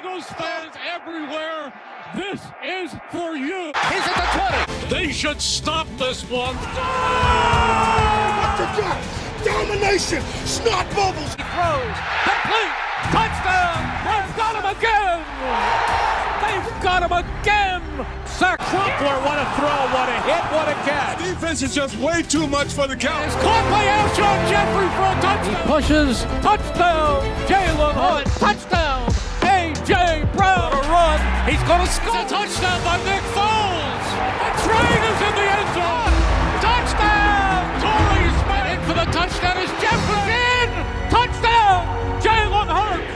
Eagles fans everywhere, this is for you. He's at the 20. They should stop this one. What you got? Domination, snot bubbles. He throws, complete, touchdown. They've got him again. They've got him again. Sack Crumpler, what a throw, what a hit, what a catch. Defense is just way too much for the count. It's caught by Alshon Jeffrey for a touchdown. He pushes, touchdown. Jalen Hurts, touchdown. A.J. Brown a run. He's going to score. It's a touchdown by Nick Foles. The train is in the end zone. Touchdown. Torrey Smith In for the touchdown is Jeffrey in. Touchdown. Jalen Hurts.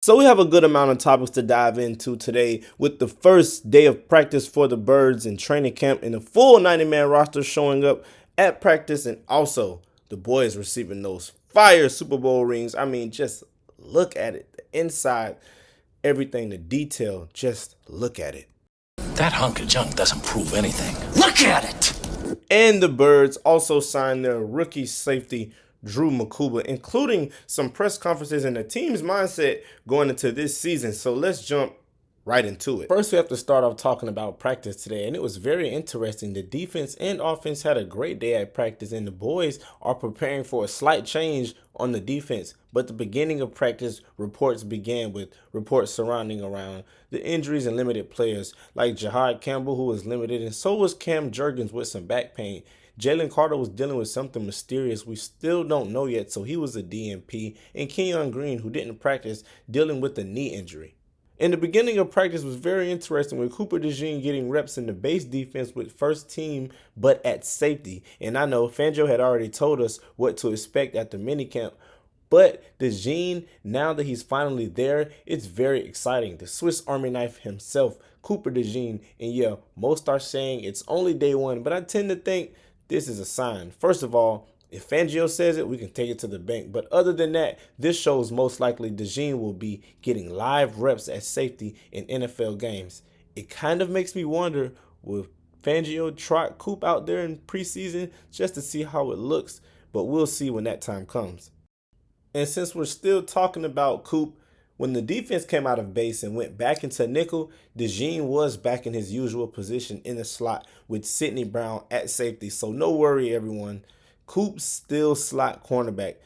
So we have a good amount of topics to dive into today with the first day of practice for the Birds in training camp and the full 90-man roster showing up at practice, and also the boys receiving those fire Super Bowl rings. I mean, just look at it. The inside, everything, the detail, just look at it. That hunk of junk doesn't prove anything. Look at it! And the Birds also signed their rookie safety, Drew Makuba, including some press conferences and the team's mindset going into this season. So let's jump right into it. First, we have to start off talking about practice today, and it was very interesting. The defense and offense had a great day at practice, and the boys are preparing for a slight change on the defense. But the beginning of practice reports began with reports surrounding around the injuries and limited players like Jahad Campbell, who was limited, and so was Cam Jurgens with some back pain. Jalen Carter was dealing with something mysterious we still don't know yet, so he was a DNP, and Kenyon Green, who didn't practice, dealing with a knee injury. In the beginning of practice was very interesting with Cooper DeJean getting reps in the base defense with first team, but at safety. And I know Fangio had already told us what to expect at the minicamp, but DeJean, now that he's finally there, it's very exciting. The Swiss Army knife himself, Cooper DeJean, and yeah, most are saying it's only day one, but I tend to think this is a sign. First of all, if Fangio says it, we can take it to the bank. But other than that, this shows most likely DeJean will be getting live reps at safety in NFL games. It kind of makes me wonder, will Fangio trot Coop out there in preseason just to see how it looks? But we'll see when that time comes. And since we're still talking about Coop, when the defense came out of base and went back into nickel, DeJean was back in his usual position in the slot with Sidney Brown at safety. So no worry, everyone. Coop's still slot cornerback.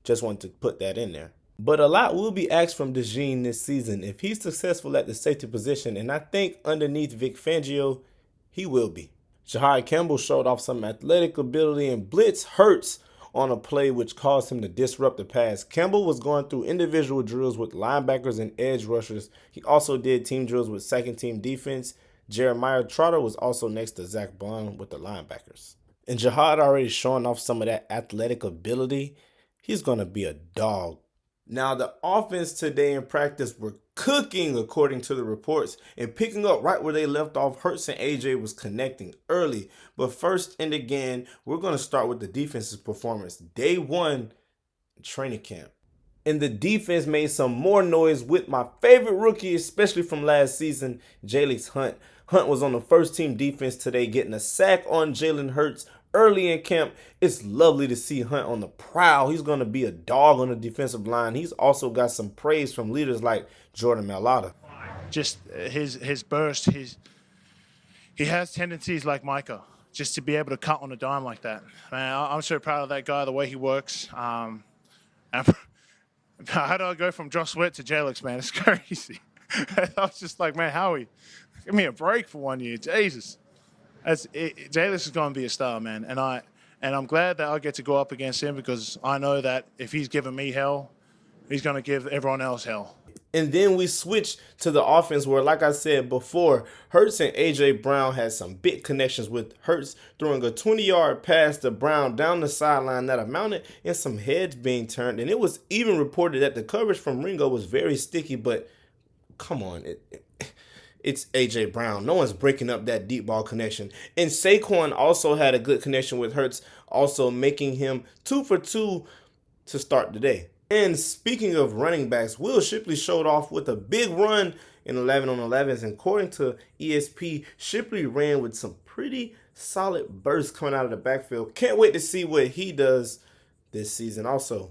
Just wanted to put that in there. But a lot will be asked from DeJean this season if he's successful at the safety position, and I think underneath Vic Fangio, he will be. Jahad Campbell showed off some athletic ability and blitz Hurts on a play which caused him to disrupt the pass. Campbell was going through individual drills with linebackers and edge rushers. He also did team drills with second team defense. Jeremiah Trotter was also next to Zach Bond with the linebackers. And Jahad already showing off some of that athletic ability. He's going to be a dog. Now, the offense today in practice were cooking according to the reports and picking up right where they left off. Hurts and A.J. was connecting early. But first and again, we're going to start with the defense's performance. Day one, training camp. And the defense made some more noise with my favorite rookie, especially from last season, Jalix Hunt. Hunt was on the first team defense today, getting a sack on Jalen Hurts early in camp. It's lovely to see Hunt on the prowl. He's going to be a dog on the defensive line. He's also got some praise from leaders like Jordan Mailata. Just his burst, he has tendencies like Micah, just to be able to cut on a dime like that. Man, I'm so proud of that guy, the way he works. And how do I go from Josh Sweat to Jalix, man? It's crazy. I was just like, man, Howie, give me a break for 1 year. Jesus. Jalix is going to be a star, man. And I'm glad that I get to go up against him because I know that if he's giving me hell, he's going to give everyone else hell. And then we switched to the offense where, like I said before, Hurts and A.J. Brown had some big connections with Hurts throwing a 20-yard pass to Brown down the sideline that amounted in some heads being turned. And it was even reported that the coverage from Ringo was very sticky, but come on, it's A.J. Brown. No one's breaking up that deep ball connection. And Saquon also had a good connection with Hurts, also making him 2 for 2 to start the day. And speaking of running backs, Will Shipley showed off with a big run in 11-on-11s. And according to ESP, Shipley ran with some pretty solid bursts coming out of the backfield. Can't wait to see what he does this season also.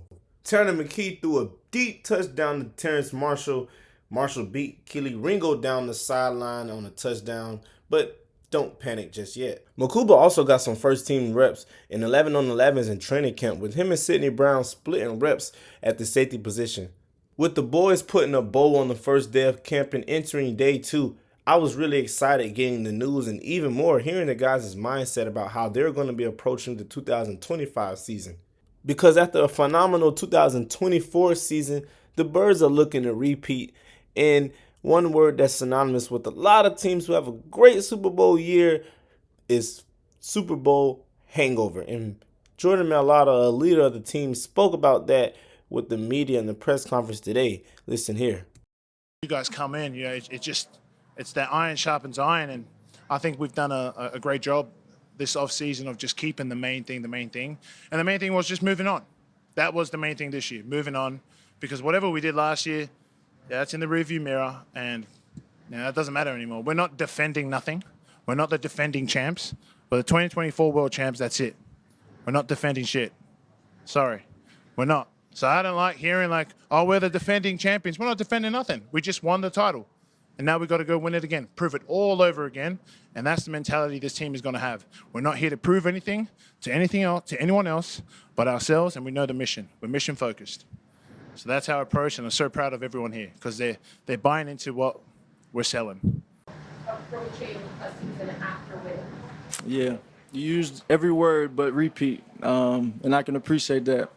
Tanner McKee threw a deep touchdown to Terrence Marshall. Marshall beat Keely Ringo down the sideline on a touchdown, but don't panic just yet. Makuba also got some first-team reps in 11-on-11s in training camp, with him and Sidney Brown splitting reps at the safety position. With the boys putting a bow on the first day of camp and entering day 2, I was really excited getting the news and even more hearing the guys' mindset about how they're going to be approaching the 2025 season. Because after a phenomenal 2024 season, the Birds are looking to repeat. And one word that's synonymous with a lot of teams who have a great Super Bowl year is Super Bowl hangover. And Jordan Mailata, a leader of the team, spoke about that with the media in the press conference today. Listen here. You guys come in, it's that iron sharpens iron, and I think we've done a great job this offseason of just keeping the main thing. And the main thing was just moving on. That was the main thing this year, moving on, because whatever we did last year, that's in the rearview mirror, and that doesn't matter anymore. We're not defending nothing. We're not the defending champs. We're the 2024 world champs, that's it. We're not defending shit. Sorry, we're not. So I don't like hearing we're the defending champions. We're not defending nothing. We just won the title. And now we've got to go win it again, prove it all over again. And that's the mentality this team is going to have. We're not here to prove anything to anyone else but ourselves, and we know the mission. We're mission focused. So that's our approach, and I'm so proud of everyone here because they're buying into what we're selling. Approaching a season after winning. Yeah, you used every word but repeat, and I can appreciate that.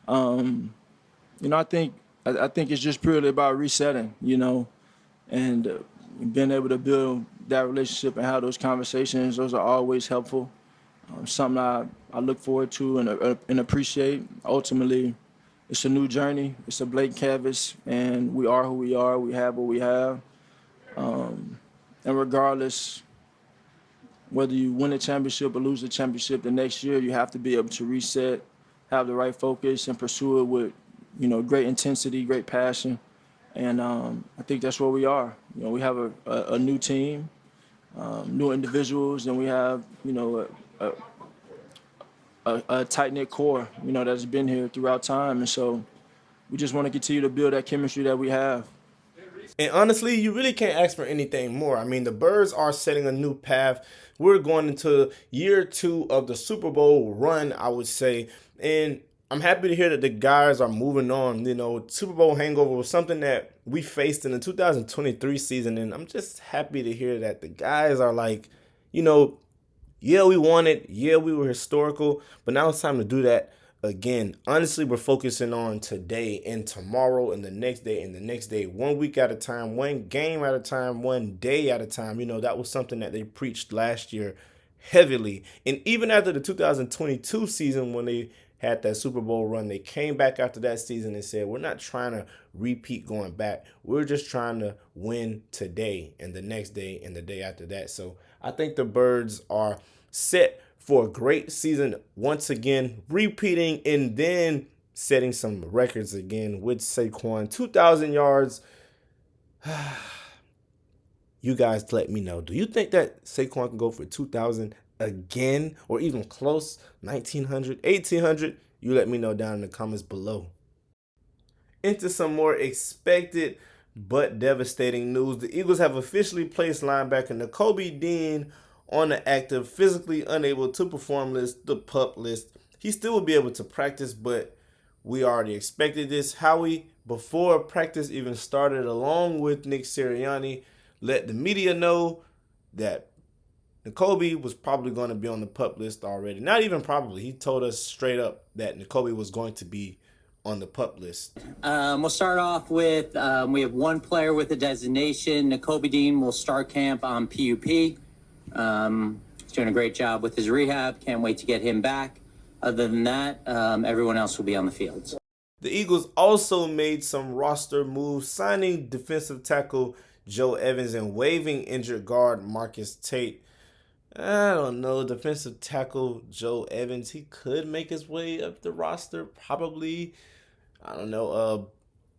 I think it's just purely about resetting, and being able to build that relationship and have those conversations. Those are always helpful. Something I look forward to and appreciate. Ultimately, it's a new journey. It's a blank canvas, and we are who we are. We have what we have. And regardless, whether you win a championship or lose the championship the next year, you have to be able to reset, have the right focus, and pursue it with, great intensity, great passion. And I think that's where we are. We have a new team, new individuals, and we have, a tight-knit core, that's been here throughout time. And so we just want to continue to build that chemistry that we have. And honestly, you really can't ask for anything more. I mean, the Birds are setting a new path. We're going into year 2 of the Super Bowl run, I would say. And I'm happy to hear that the guys are moving on. Super Bowl hangover was something that we faced in the 2023 season. And I'm just happy to hear that the guys are like, yeah, we won it. Yeah, we were historical. But now it's time to do that again. Honestly, we're focusing on today and tomorrow and the next day and the next day, 1 week at a time, one game at a time, one day at a time. That was something that they preached last year heavily. And even after the 2022 season, when they had that Super Bowl run, they came back after that season and said, we're not trying to repeat going back. We're just trying to win today and the next day and the day after that. So I think the Birds are set for a great season once again, repeating and then setting some records again with Saquon. 2,000 yards. You guys let me know. Do you think that Saquon can go for 2,000 again or even close? 1,900, 1,800? You let me know down in the comments below. Into some more expected but devastating news. The Eagles have officially placed linebacker Nakobe Dean on the active, physically unable to perform list, the PUP list. He still will be able to practice, but we already expected this. Howie, before practice even started, along with Nick Sirianni, let the media know that Nakobe was probably going to be on the PUP list already. Not even probably. He told us straight up that Nakobe was going to be on the PUP list. We'll start off with, we have one player with a designation. Nakobe Dean will start camp on PUP. He's doing a great job with his rehab. Can't wait to get him back. Other than that, everyone else will be on the field. The Eagles also made some roster moves, signing defensive tackle Joe Evans and waiving injured guard Marcus Tate. I don't know, defensive tackle Joe Evans, he could make his way up the roster, probably. I don't know.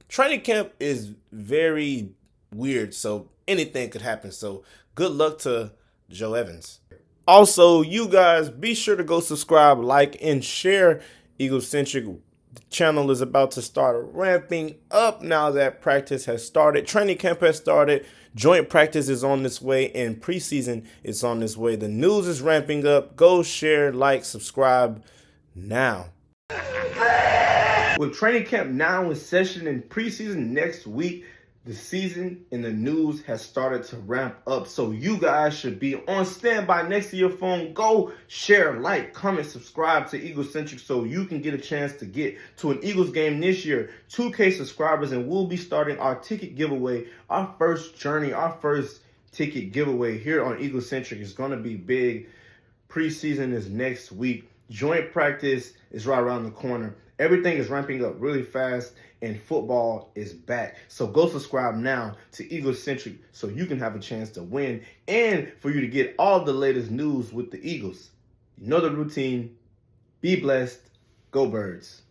Training camp is very weird, so anything could happen. So good luck to Joe Evans. Also, you guys, be sure to go subscribe, like, and share Eagle-centric The channel is about to start ramping up now that practice has started. Training camp has started. Joint practice is on this way, and preseason is on this way. The news is ramping up. Go share, like, subscribe now. With training camp now in session and preseason next week, the season in the news has started to ramp up. So you guys should be on standby next to your phone. Go share, like, comment, subscribe to Eaglecentric so you can get a chance to get to an Eagles game this year. 2K subscribers, and we'll be starting our ticket giveaway. Our first journey, our first ticket giveaway here on Eaglecentric is going to be big. Preseason is next week. Joint practice is right around the corner. Everything is ramping up really fast, and football is back. So go subscribe now to Eaglecentric so you can have a chance to win and for you to get all the latest news with the Eagles. You know the routine. Be blessed. Go Birds.